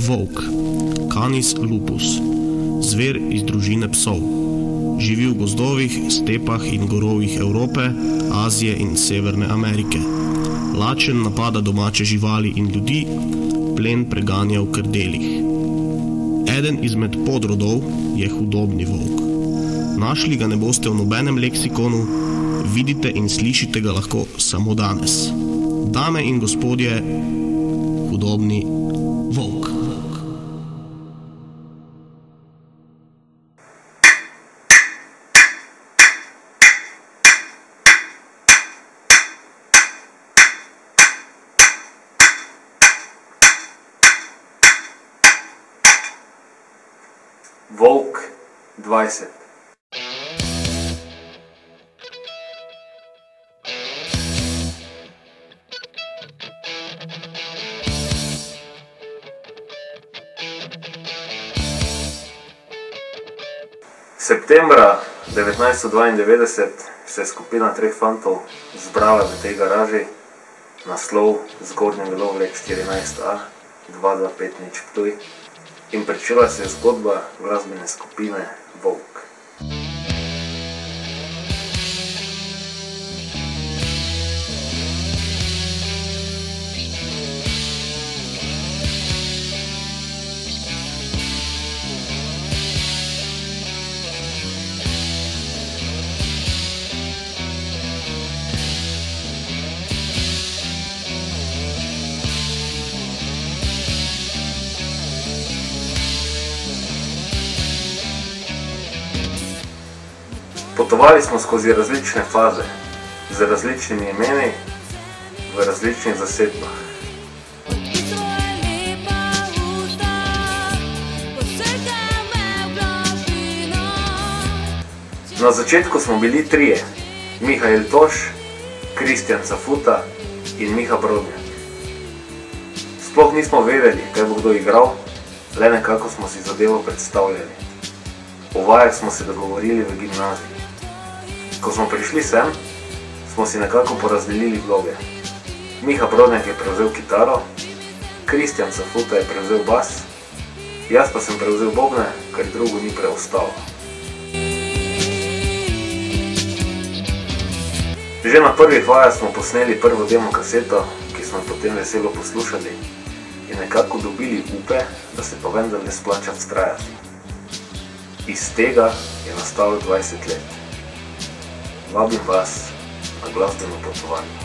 Volk, Canis lupus, zver iz družine psov. Živi v gozdovih, stepah in gorovih Evrope, Azije in Severne Amerike. Lačen napada domače živali in ljudi, plen preganja v krdelih. Eden izmed podrodov je hudobni volk. Našli ga ne boste v nobenem leksikonu, vidite in slišite ga lahko samo danes. Dame in gospodje, hudobni volk. Volk 20. Septembra 1992 se je skupina treh fantov zbrala v tej garaži, naslov Zgornji Milovlek 14A 2250 Ptuj, in pričela se je zgodba glasbene skupine Volk. Potovali smo skozi različne faze, z različnimi imeni, v različnih zasedbah. Na začetku smo bili trije, Mihael Toš, Kristjan Cafuta in Miha Brodnjak. Sploh nismo vedeli, kaj bo kdo igral, le nekako smo si zadevo predstavljali. O vajah smo se dogovorili v gimnaziji. Ko smo prišli sem, smo si nekako porazdelili vloge. Miha Brodnjak je prevzel kitaro, Kristjan Cafuta je prevzel bas, jaz pa sem prevzel bobne, ker drugo ni preostalo. Že na prvih vajah smo posneli prvo demo kaseto, ki smo potem veselo poslušali in nekako dobili upe, da se pa vendarle splača vztrajati. Iz tega je nastalo 20 let. Vabim vas na glasbeno potovanje.